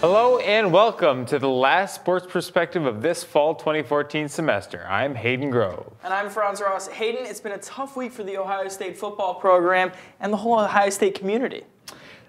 Hello and welcome to the last sports perspective of this fall 2014 semester. I'm Hayden Grove. And I'm Franz Ross. Hayden, it's been a tough week for the Ohio State football program and the whole Ohio State community.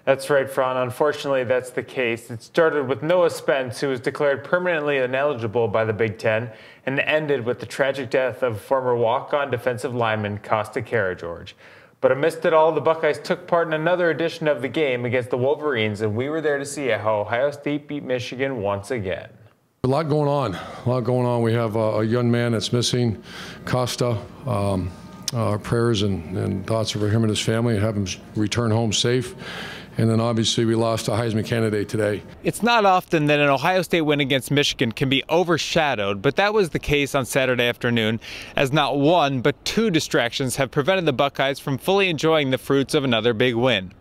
That's right, Fran. Unfortunately, that's the case. It started with Noah Spence, who was declared permanently ineligible by the Big Ten, and ended with the tragic death of former walk-on defensive lineman Karageorge. But amidst it all, the Buckeyes took part in another edition of the game against the Wolverines, and we were there to see how Ohio State beat Michigan once again. A lot going on. We have a young man that's missing, Costa. Our prayers and thoughts for him and his family, and have him return home safe. And then obviously we lost a Heisman candidate today. It's not often that an Ohio State win against Michigan can be overshadowed, but that was the case on Saturday afternoon, as not one but two distractions have prevented the Buckeyes from fully enjoying the fruits of another big win.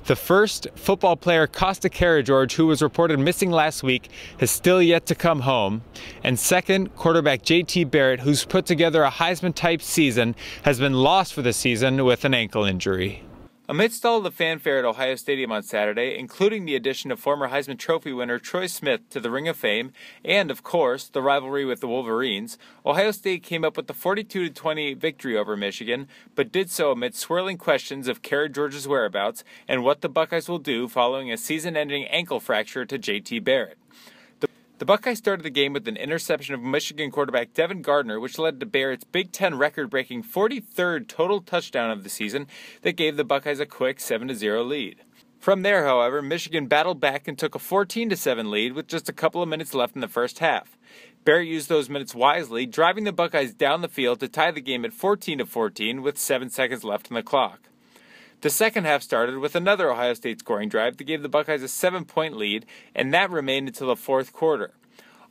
The first, football player Karageorge, who was reported missing last week, has still yet to come home. And second, quarterback JT Barrett, who's put together a Heisman-type season, has been lost for the season with an ankle injury. Amidst all the fanfare at Ohio Stadium on Saturday, including the addition of former Heisman Trophy winner Troy Smith to the Ring of Fame, and, of course, the rivalry with the Wolverines, Ohio State came up with the 42-20 victory over Michigan, but did so amid swirling questions of Karageorge's whereabouts and what the Buckeyes will do following a season-ending ankle fracture to JT Barrett. The Buckeyes started the game with an interception of Michigan quarterback Devin Gardner, which led to Barrett's Big Ten record-breaking 43rd total touchdown of the season that gave the Buckeyes a quick 7-0 lead. From there, however, Michigan battled back and took a 14-7 lead with just a couple of minutes left in the first half. Barrett used those minutes wisely, driving the Buckeyes down the field to tie the game at 14-14 with 7 seconds left on the clock. The second half started with another Ohio State scoring drive that gave the Buckeyes a 7-point lead, and that remained until the fourth quarter.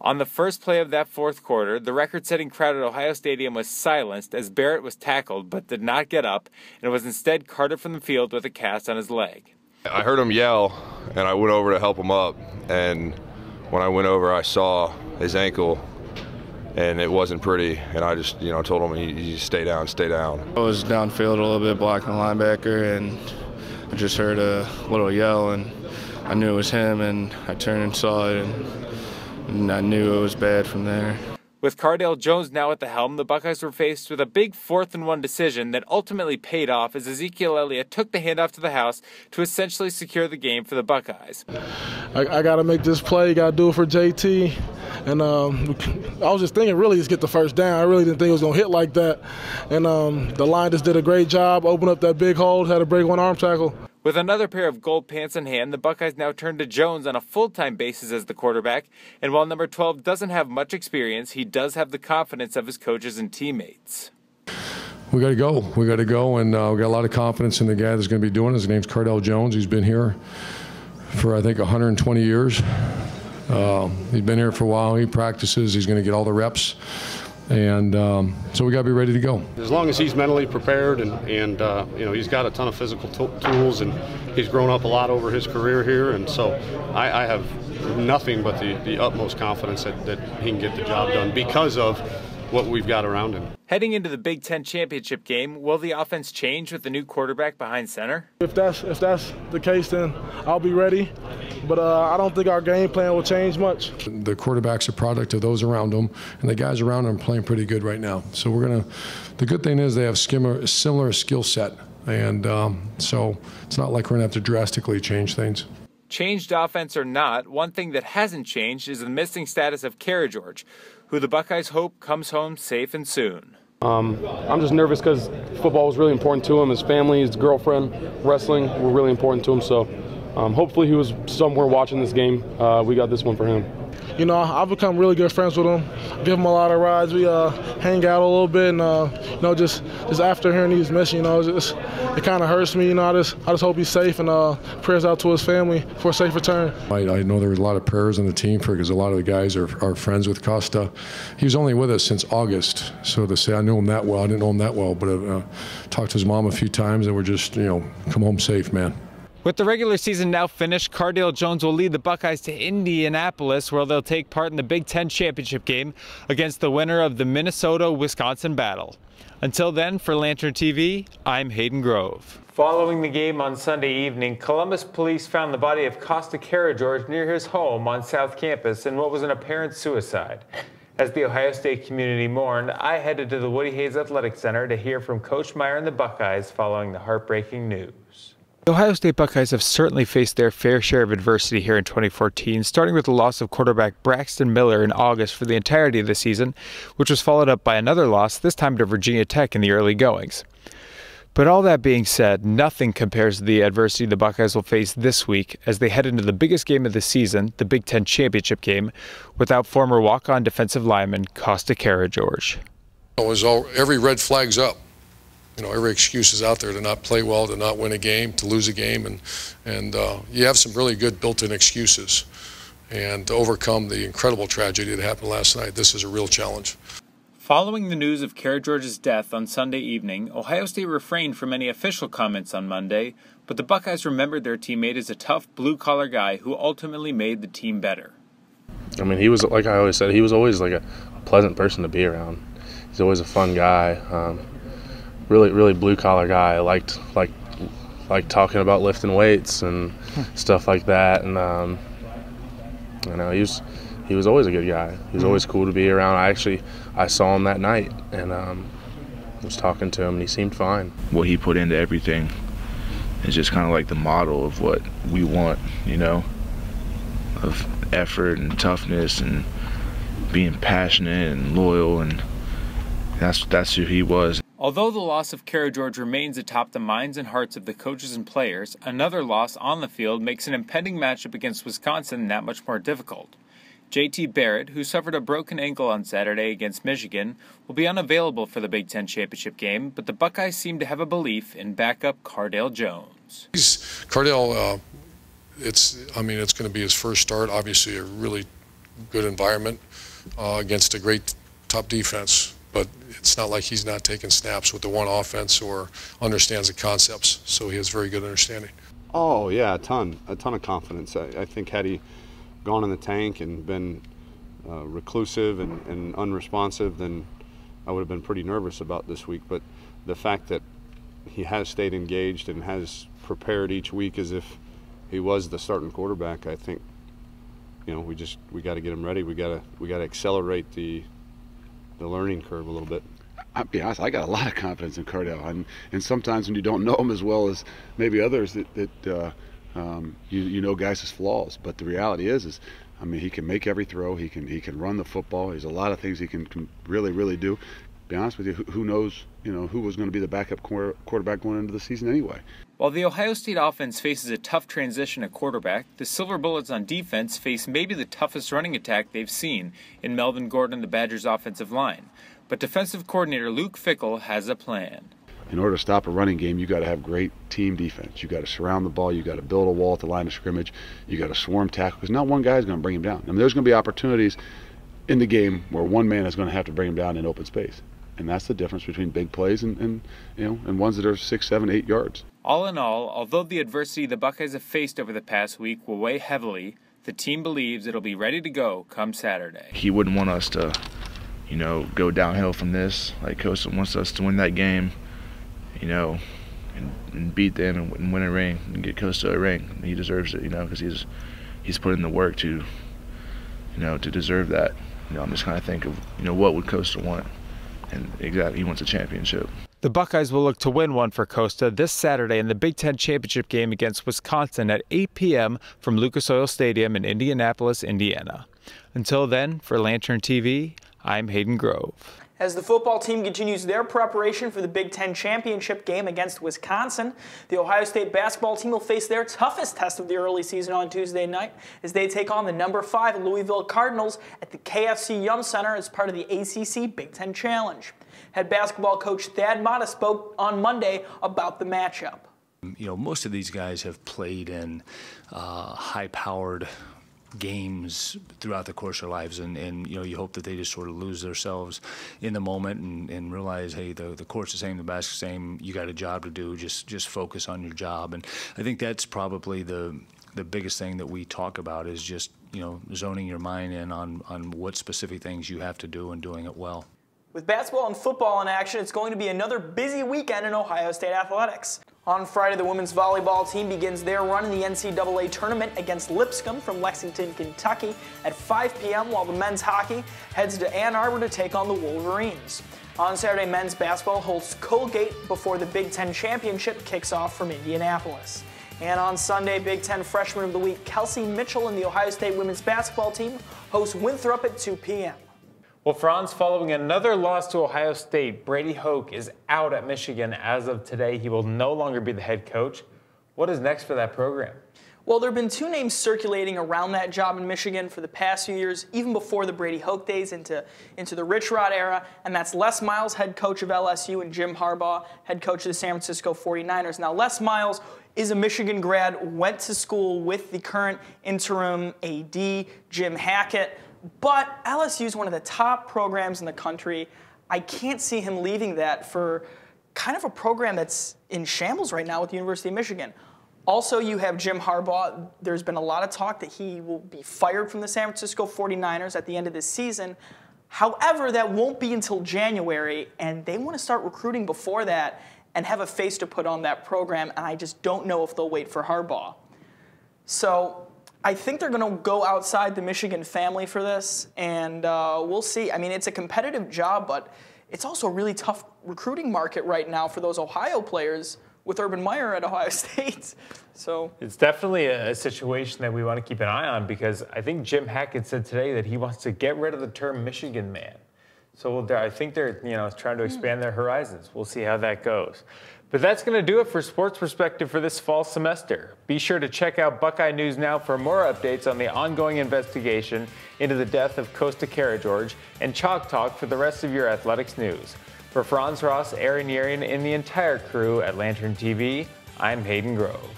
On the first play of that fourth quarter, the record-setting crowd at Ohio Stadium was silenced as Barrett was tackled but did not get up and was instead carted from the field with a cast on his leg. I heard him yell, and I went over to help him up, and when I went over, I saw his ankle, and it wasn't pretty, and I just, told him, you stay down, stay down. I was downfield a little bit blocking the linebacker, and I just heard a little yell, and I knew it was him, and I turned and saw it, and I knew it was bad from there. With Cardale Jones now at the helm, the Buckeyes were faced with a big 4th-and-1 decision that ultimately paid off as Ezekiel Elliott took the handoff to the house to essentially secure the game for the Buckeyes. I got to make this play, got to do it for JT. And I was just thinking really just get the first down. I really didn't think it was going to hit like that. And the line just did a great job, opened up that big hole, had a break one arm tackle. With another pair of gold pants in hand, the Buckeyes now turn to Jones on a full-time basis as the quarterback, and while number 12 doesn't have much experience, he does have the confidence of his coaches and teammates. We got to go. And we got a lot of confidence in the guy that's going to be doing it. His name's Cardale Jones. He's been here for, I think, 120 years. He's been here for a while. He practices. He's going to get all the reps. And so we got to be ready to go. As long as he's mentally prepared and he's got a ton of physical tools, and he's grown up a lot over his career here, and so I have nothing but the utmost confidence that he can get the job done because of what we've got around him. Heading into the Big Ten championship game, will the offense change with the new quarterback behind center? If that's the case, then I'll be ready. But I don't think our game plan will change much. The quarterback's a product of those around him, and the guys around him are playing pretty good right now. So the good thing is they have similar skill set, and so it's not like we're going to have to drastically change things. Changed offense or not, one thing that hasn't changed is the missing status of Karageorge, who the Buckeyes hope comes home safe and soon. I'm just nervous because football was really important to him. His family, his girlfriend, wrestling were really important to him. So hopefully he was somewhere watching this game. We got this one for him. I've become really good friends with him. Give him a lot of rides. We hang out a little bit, and just after hearing he was missing, it kind of hurts me. I just hope he's safe, and prayers out to his family for a safe return. I know there was a lot of prayers on the team because a lot of the guys are friends with Costa. He was only with us since August, so to say I knew him that well, I didn't know him that well, but I talked to his mom a few times, and we're just come home safe, man. With the regular season now finished, Karageorge Jones will lead the Buckeyes to Indianapolis, where they'll take part in the Big Ten championship game against the winner of the Minnesota-Wisconsin battle. Until then, for Lantern TV, I'm Hayden Grove. Following the game on Sunday evening, Columbus police found the body of Karageorge near his home on South Campus in what was an apparent suicide. As the Ohio State community mourned, I headed to the Woody Hayes Athletic Center to hear from Coach Meyer and the Buckeyes following the heartbreaking news. The Ohio State Buckeyes have certainly faced their fair share of adversity here in 2014, starting with the loss of quarterback Braxton Miller in August for the entirety of the season, which was followed up by another loss, this time to Virginia Tech in the early goings. But all that being said, nothing compares to the adversity the Buckeyes will face this week as they head into the biggest game of the season, the Big Ten championship game, without former walk-on defensive lineman Karageorge. Every red flag's up. Every excuse is out there to not play well, to not win a game, to lose a game, and you have some really good built-in excuses. And to overcome the incredible tragedy that happened last night, this is a real challenge. Following the news of Karageorge's death on Sunday evening, Ohio State refrained from any official comments on Monday, but the Buckeyes remembered their teammate as a tough, blue-collar guy who ultimately made the team better. I mean, he was, like I always said, he was always like a pleasant person to be around. He's always a fun guy. Really blue-collar guy. I liked talking about lifting weights and stuff like that. And he was always a good guy. He was always cool to be around. I saw him that night and was talking to him, and he seemed fine. What he put into everything is just kind of like the model of what we want, of effort and toughness and being passionate and loyal, and that's who he was. Although the loss of Karageorge remains atop the minds and hearts of the coaches and players, another loss on the field makes an impending matchup against Wisconsin that much more difficult. JT Barrett, who suffered a broken ankle on Saturday against Michigan, will be unavailable for the Big Ten championship game, but the Buckeyes seem to have a belief in backup Karageorge Jones. Karageorge, it's going to be his first start. Obviously, a really good environment against a great top defense. But it's not like he's not taking snaps with the one offense or understands the concepts, so he has very good understanding. Oh yeah, a ton of confidence. I think had he gone in the tank and been reclusive and unresponsive, then I would have been pretty nervous about this week. But the fact that he has stayed engaged and has prepared each week as if he was the starting quarterback, I think we got to get him ready. We got to accelerate the learning curve a little bit. I'll be honest, I got a lot of confidence in Karageorge, and sometimes when you don't know him as well as maybe others, you know guys' flaws. But the reality is he can make every throw. He can run the football. There's a lot of things he can really do. To be honest with you, who knows? Who was going to be the backup quarterback going into the season anyway. While the Ohio State offense faces a tough transition at quarterback, the Silver Bullets on defense face maybe the toughest running attack they've seen in Melvin Gordon and the Badgers' offensive line. But defensive coordinator Luke Fickell has a plan. In order to stop a running game, you got to have great team defense. You got to surround the ball. You got to build a wall at the line of scrimmage. You got to swarm tackle, because not one guy is going to bring him down. There's going to be opportunities in the game where one man is going to have to bring him down in open space. And that's the difference between big plays and ones that are 6, 7, 8 yards. All in all, although the adversity the Buckeyes have faced over the past week will weigh heavily, the team believes it'll be ready to go come Saturday. He wouldn't want us to, go downhill from this. Like Coach wants us to win that game, and beat them and win a ring and get Coach a ring. He deserves it, because he's put in the work to deserve that. I'm just kind of think of, what would Coach want. And exactly, he wants a championship. The Buckeyes will look to win one for Costa this Saturday in the Big Ten championship game against Wisconsin at 8 p.m. from Lucas Oil Stadium in Indianapolis, Indiana. Until then, for Lantern TV, I'm Hayden Grove. As the football team continues their preparation for the Big Ten championship game against Wisconsin, the Ohio State basketball team will face their toughest test of the early season on Tuesday night as they take on the number 5 Louisville Cardinals at the KFC Yum Center as part of the ACC Big Ten Challenge. Head basketball coach Thad Matta spoke on Monday about the matchup. Most of these guys have played in high-powered games throughout the course of their lives, and you know, you hope that they just sort of lose themselves in the moment and realize, hey, the court's the same, the basket's the same, you got a job to do, just focus on your job. And I think that's probably the biggest thing that we talk about, is just, you know, zoning your mind in on what specific things you have to do and doing it well. With basketball and football in action, it's going to be another busy weekend in Ohio State athletics. On Friday, the women's volleyball team begins their run in the NCAA tournament against Lipscomb from Lexington, Kentucky at 5 p.m., while the men's hockey heads to Ann Arbor to take on the Wolverines. On Saturday, men's basketball hosts Colgate before the Big Ten Championship kicks off from Indianapolis. And on Sunday, Big Ten Freshman of the Week Kelsey Mitchell and the Ohio State women's basketball team host Winthrop at 2 p.m. Well, Franz, following another loss to Ohio State, Brady Hoke is out at Michigan as of today. He will no longer be the head coach. What is next for that program? Well, there have been two names circulating around that job in Michigan for the past few years, even before the Brady Hoke days into the Rich Rod era, and that's Les Miles, head coach of LSU, and Jim Harbaugh, head coach of the San Francisco 49ers. Now, Les Miles is a Michigan grad, went to school with the current interim AD, Jim Hackett, but LSU is one of the top programs in the country. I can't see him leaving that for kind of a program that's in shambles right now with the University of Michigan. Also, you have Jim Harbaugh. There's been a lot of talk that he will be fired from the San Francisco 49ers at the end of this season. However, that won't be until January, and they want to start recruiting before that and have a face to put on that program, and I just don't know if they'll wait for Harbaugh. So I think they're going to go outside the Michigan family for this, and we'll see. I mean, it's a competitive job, but it's also a really tough recruiting market right now for those Ohio players with Urban Meyer at Ohio State. So it's definitely a situation that we want to keep an eye on, because I think Jim Hackett said today that he wants to get rid of the term Michigan man. So I think they're trying to expand their horizons. We'll see how that goes. But that's going to do it for Sports Perspective for this fall semester. Be sure to check out Buckeye News Now for more updates on the ongoing investigation into the death of Costa Karageorge, and Chalk Talk for the rest of your athletics news. For Franz Ross, Aaron Yerian, and the entire crew at Lantern TV, I'm Hayden Grove.